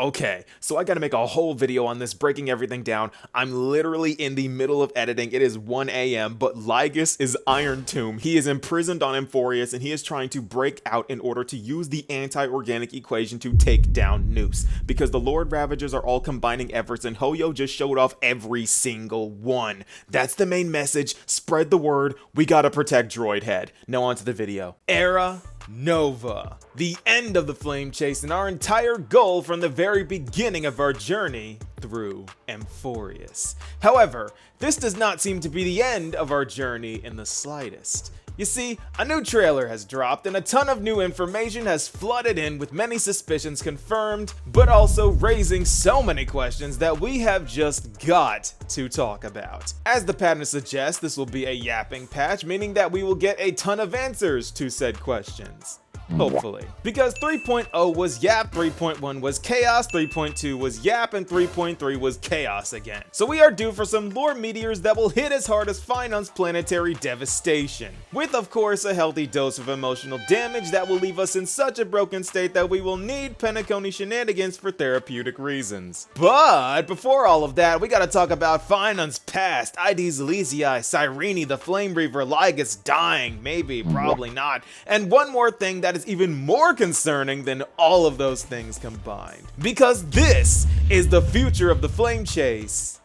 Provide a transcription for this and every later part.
Okay, so I gotta make a whole video on this, breaking everything down. I'm literally in the middle of editing. It is 1 a.m., but Lygus is Iron Tomb. He is imprisoned on Amphorius, and he is trying to break out in order to use the anti-organic equation to take down Noose. Because the Lord Ravagers are all combining efforts, and Hoyo just showed off every single one. That's the main message. Spread the word. We gotta protect Droid Head. Now onto the video. Era Nova. The end of the flame chase and our entire goal from the very beginning of our journey through Amphorius. However, this does not seem to be the end of our journey in the slightest. You see, a new trailer has dropped and a ton of new information has flooded in, with many suspicions confirmed, but also raising so many questions that we have just got to talk about. As the pattern suggests, this will be a yapping patch, meaning that we will get a ton of answers to said questions. Hopefully. Because 3.0 was Yap, 3.1 was Chaos, 3.2 was Yap, and 3.3 was Chaos again. So we are due for some lore meteors that will hit as hard as Phainon's planetary devastation. With, of course, a healthy dose of emotional damage that will leave us in such a broken state that we will need Penacony shenanigans for therapeutic reasons. But before all of that, we gotta talk about Phainon's past, ID Zelizii, Cyrene, the Flame Reaver, Lygus dying, maybe, probably not, and one more thing that is even more concerning than all of those things combined. Because this is the future of the flame chase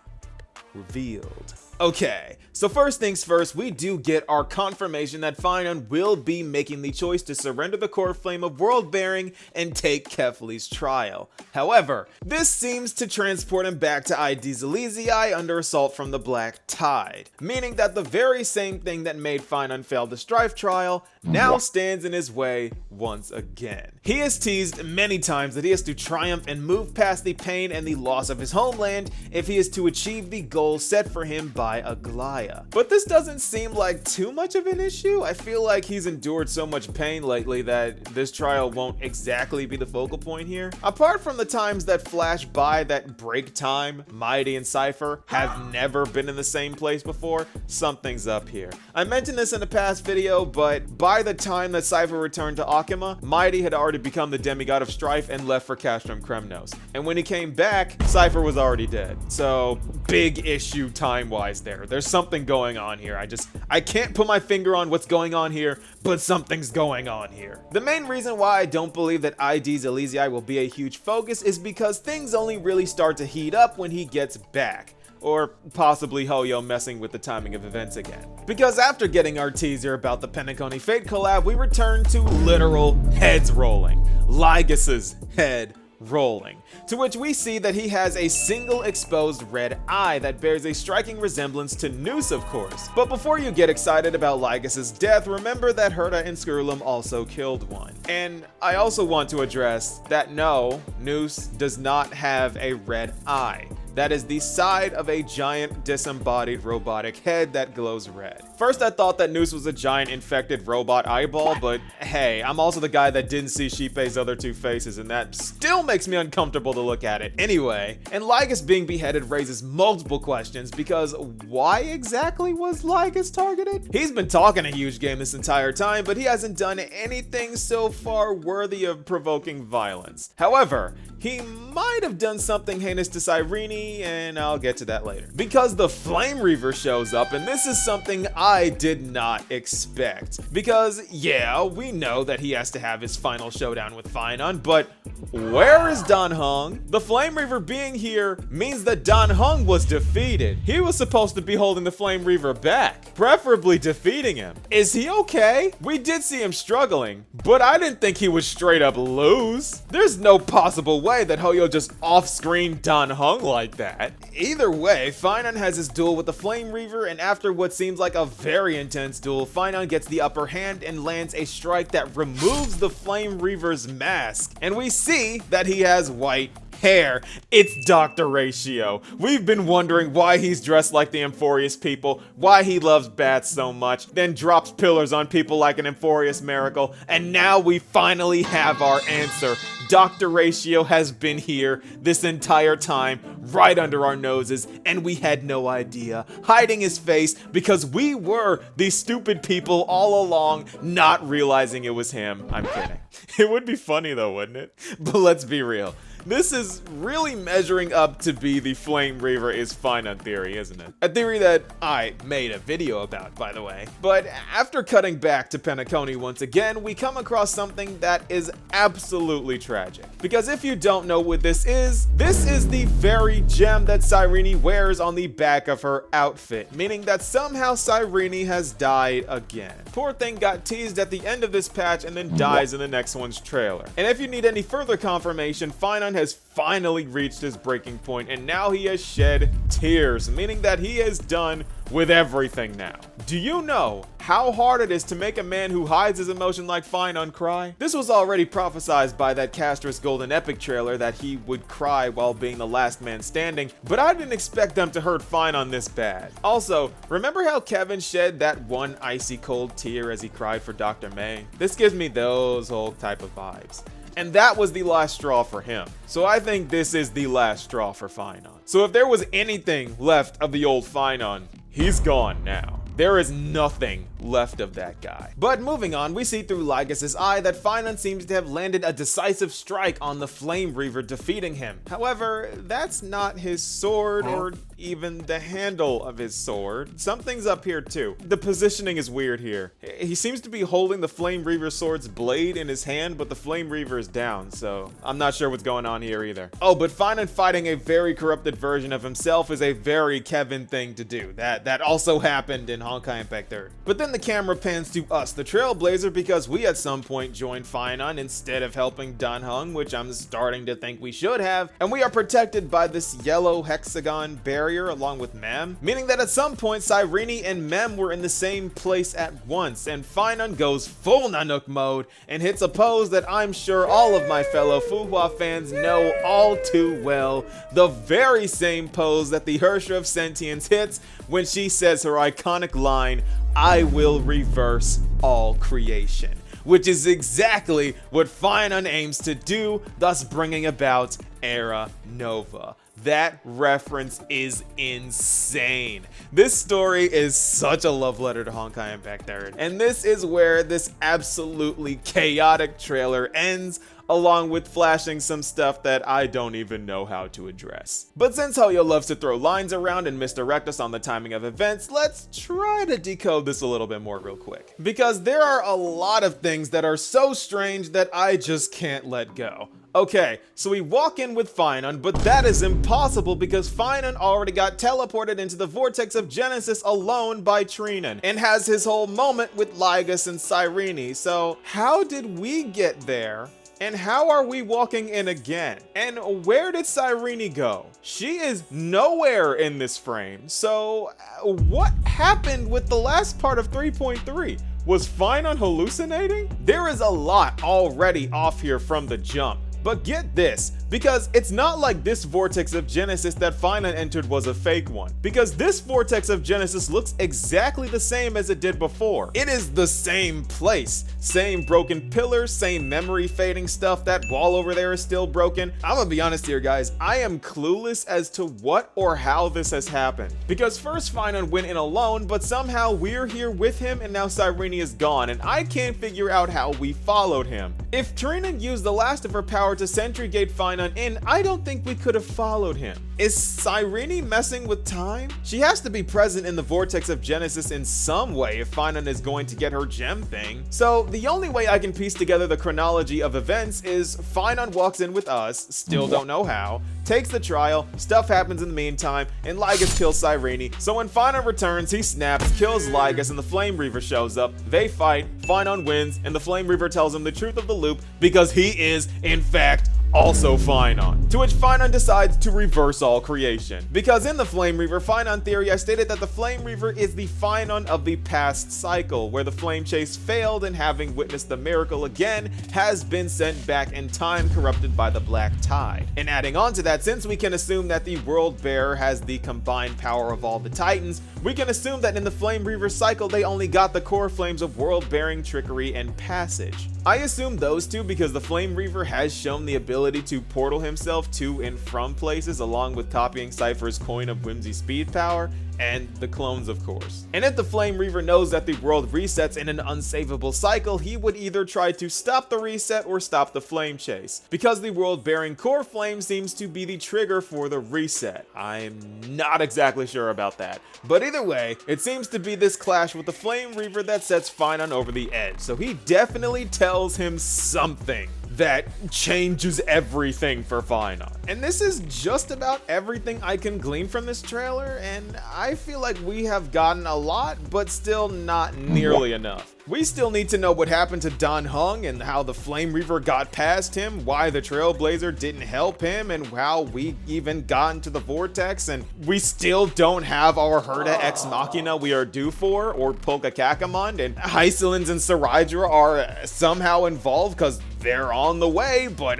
revealed. Okay, so first things first, we do get our confirmation that Phainon will be making the choice to surrender the core flame of world bearing and take Kefli's trial. However, this seems to transport him back to ID Zelizii under assault from the Black Tide, meaning that the very same thing that made Phainon fail the Strife trial now stands in his way once again. He has teased many times that he has to triumph and move past the pain and the loss of his homeland if he is to achieve the goal set for him by Aglaya. But this doesn't seem like too much of an issue. I feel like he's endured so much pain lately that this trial won't exactly be the focal point here. Apart from the times that flash by that break time, Mighty and Cypher have never been in the same place before, something's up here. I mentioned this in a past video, but by the time that Cypher returned to Akima, Mighty had already become the demigod of Strife and left for Castrum Kremnos. And when he came back, Cypher was already dead. So, big issue time-wise there. There's something going on here. I can't put my finger on what's going on here, but something's going on here. The main reason why I don't believe that ID Zelizii will be a huge focus is because things only really start to heat up when he gets back. Or possibly Hoyo messing with the timing of events again. Because after getting our teaser about the Penacony Fate collab, we return to literal heads rolling. Lygus's head rolling, to which we see that he has a single exposed red eye that bears a striking resemblance to Noose, of course. But before you get excited about Lygus's death, remember that Herta and Skrullum also killed one. And I also want to address that no, Noose does not have a red eye. That is the side of a giant disembodied robotic head that glows red. First I thought that Noose was a giant infected robot eyeball, but hey, I'm also the guy that didn't see Shippei's other two faces, and that still makes me uncomfortable to look at it. Anyway, and Lygus being beheaded raises multiple questions, because why exactly was Lygus targeted? He's been talking a huge game this entire time, but he hasn't done anything so far worthy of provoking violence. However, he might have done something heinous to Cyrene, and I'll get to that later. Because the Flame Reaver shows up, and this is something I did not expect. Because, yeah, we know that he has to have his final showdown with Phainon, but where is Dan Heng? The Flame Reaver being here means that Dan Heng was defeated. He was supposed to be holding the Flame Reaver back, preferably defeating him. Is he okay? We did see him struggling, but I didn't think he would straight up lose. There's no possible way that Hoyo just off-screen Dan Heng like that. Either way, Phainon has his duel with the Flame Reaver, and after what seems like a very intense duel, Phainon gets the upper hand and lands a strike that removes the Flame Reaver's mask, and we see that he has white hair. It's Dr. Ratio. We've been wondering why he's dressed like the Amphorius people, why he loves bats so much, then drops pillars on people like an Amphorius miracle, and now we finally have our answer. Dr. Ratio has been here this entire time, right under our noses, and we had no idea, hiding his face because we were the stupid people all along, not realizing it was him. I'm kidding. It would be funny though, wouldn't it? But let's be real. This is really measuring up to be the Flame Reaver is Phainon theory, isn't it? A theory that I made a video about, by the way. But after cutting back to Penacony once again, we come across something that is absolutely tragic. Because if you don't know what this is the very gem that Cyrene wears on the back of her outfit, meaning that somehow Cyrene has died again. Poor thing got teased at the end of this patch and then dies in the next one's trailer. And if you need any further confirmation, Phainon has finally reached his breaking point and now he has shed tears, meaning that he is done with everything now. Do you know how hard it is to make a man who hides his emotion like Phainon cry? This was already prophesized by that Castrus Golden Epic trailer that he would cry while being the last man standing, but I didn't expect them to hurt Phainon this bad. Also, remember how Kevin shed that one icy cold tear as he cried for Dr. May? This gives me those whole type of vibes. And that was the last straw for him. So I think this is the last straw for Phainon. So if there was anything left of the old Phainon, he's gone now. There is nothing left of that guy. But moving on, we see through Lygus' eye that Phainon seems to have landed a decisive strike on the Flame Reaver, defeating him. However, that's not his sword or even the handle of his sword. Something's up here too. The positioning is weird here. He seems to be holding the Flame Reaver sword's blade in his hand, but the Flame Reaver is down, so I'm not sure what's going on here either. Oh, but Phainon fighting a very corrupted version of himself is a very Kevin thing to do. That also happened in Honkai Impact 3rd. But then the camera pans to us, the Trailblazer, because we at some point joined Phainon instead of helping Dan Heng, which I'm starting to think we should have, and we are protected by this yellow hexagon barrier along with Mem, meaning that at some point Cyrene and Mem were in the same place at once, and Phainon goes full Nanook mode and hits a pose that I'm sure all of my fellow Fuhua fans know all too well, the very same pose that the Hersha of Sentience hits when she says her iconic line, "I will reverse all creation," which is exactly what Phainon aims to do, thus bringing about Era Nova. That reference is insane. This story is such a love letter to Honkai Impact 3rd, and this is where this absolutely chaotic trailer ends, along with flashing some stuff that I don't even know how to address. But since Hoyo loves to throw lines around and misdirect us on the timing of events, let's try to decode this a little bit more real quick. Because there are a lot of things that are so strange that I just can't let go. Okay, so we walk in with Phainon, but that is impossible because Phainon already got teleported into the Vortex of Genesis alone by Trinan, and has his whole moment with Lygus and Cyrene, so how did we get there? And how are we walking in again? And where did Cyrene go? She is nowhere in this frame, so what happened with the last part of 3.3? Was Phainon hallucinating? There is a lot already off here from the jump. But get this, because it's not like this Vortex of Genesis that Phainon entered was a fake one. Because this Vortex of Genesis looks exactly the same as it did before. It is the same place. Same broken pillars, same memory fading stuff. That wall over there is still broken. I'm gonna be honest here, guys. I am clueless as to what or how this has happened. Because first Phainon went in alone, but somehow we're here with him and now Cyrene is gone. And I can't figure out how we followed him. If Trinan used the last of her power to Sentry Gate Phainon in, I don't think we could have followed him. Is Cyrene messing with time? She has to be present in the Vortex of Genesis in some way if Phainon is going to get her gem thing. So the only way I can piece together the chronology of events is Phainon walks in with us, still don't know how, takes the trial, stuff happens in the meantime, and Lygus kills Cyrene. So when Phainon returns, he snaps, kills Lygus, and the Flame Reaver shows up. They fight, Phainon wins, and the Flame Reaver tells him the truth of the loop because he is, in fact, also Phainon. To which Phainon decides to reverse all creation. Because in the Flame Reaver Phainon theory, I stated that the Flame Reaver is the Phainon of the past cycle, where the flame chase failed and having witnessed the miracle again, has been sent back in time corrupted by the Black Tide. And adding on to that, since we can assume that the World Bearer has the combined power of all the Titans, we can assume that in the Flame Reaver cycle they only got the core flames of World Bearing, Trickery, and Passage. I assume those two because the Flame Reaver has shown the ability ability to portal himself to and from places, along with copying Cypher's Coin of Whimsy speed power, and the clones, of course. And if the Flame Reaver knows that the world resets in an unsavable cycle, he would either try to stop the reset or stop the flame chase, because the world-bearing core flame seems to be the trigger for the reset. I'm not exactly sure about that, but either way, it seems to be this clash with the Flame Reaver that sets Phainon over the edge, so he definitely tells him something that changes everything for Phainon. And this is just about everything I can glean from this trailer, and I feel like we have gotten a lot, but still not nearly enough. We still need to know what happened to Dan Heng and how the Flame Reaver got past him, why the Trailblazer didn't help him, and how we even got into the Vortex, and we still don't have our Herta Ex Machina we are due for, or Polka Kakamond, and Hyselins and Sarydra are somehow involved because they're on the way, but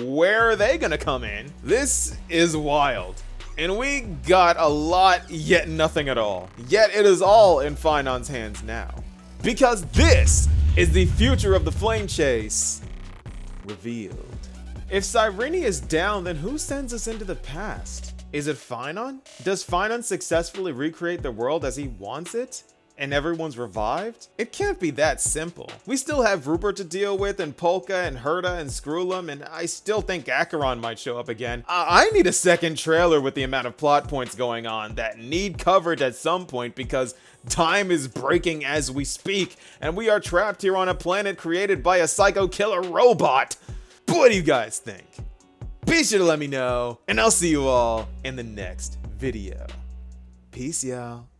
where are they gonna come in? This is wild. And we got a lot, yet nothing at all. Yet it is all in Phainon's hands now. Because this is the future of the Flame Chase revealed. If Cyrene is down, then who sends us into the past? Is it Phainon? Does Phainon successfully recreate the world as he wants it? And everyone's revived? It can't be that simple. We still have Rupert to deal with, and Polka, and Herta, and Screwlum, and I still think Acheron might show up again. I need a second trailer with the amount of plot points going on that need coverage at some point, because time is breaking as we speak, and we are trapped here on a planet created by a psycho killer robot. What do you guys think? Be sure to let me know, and I'll see you all in the next video. Peace, y'all.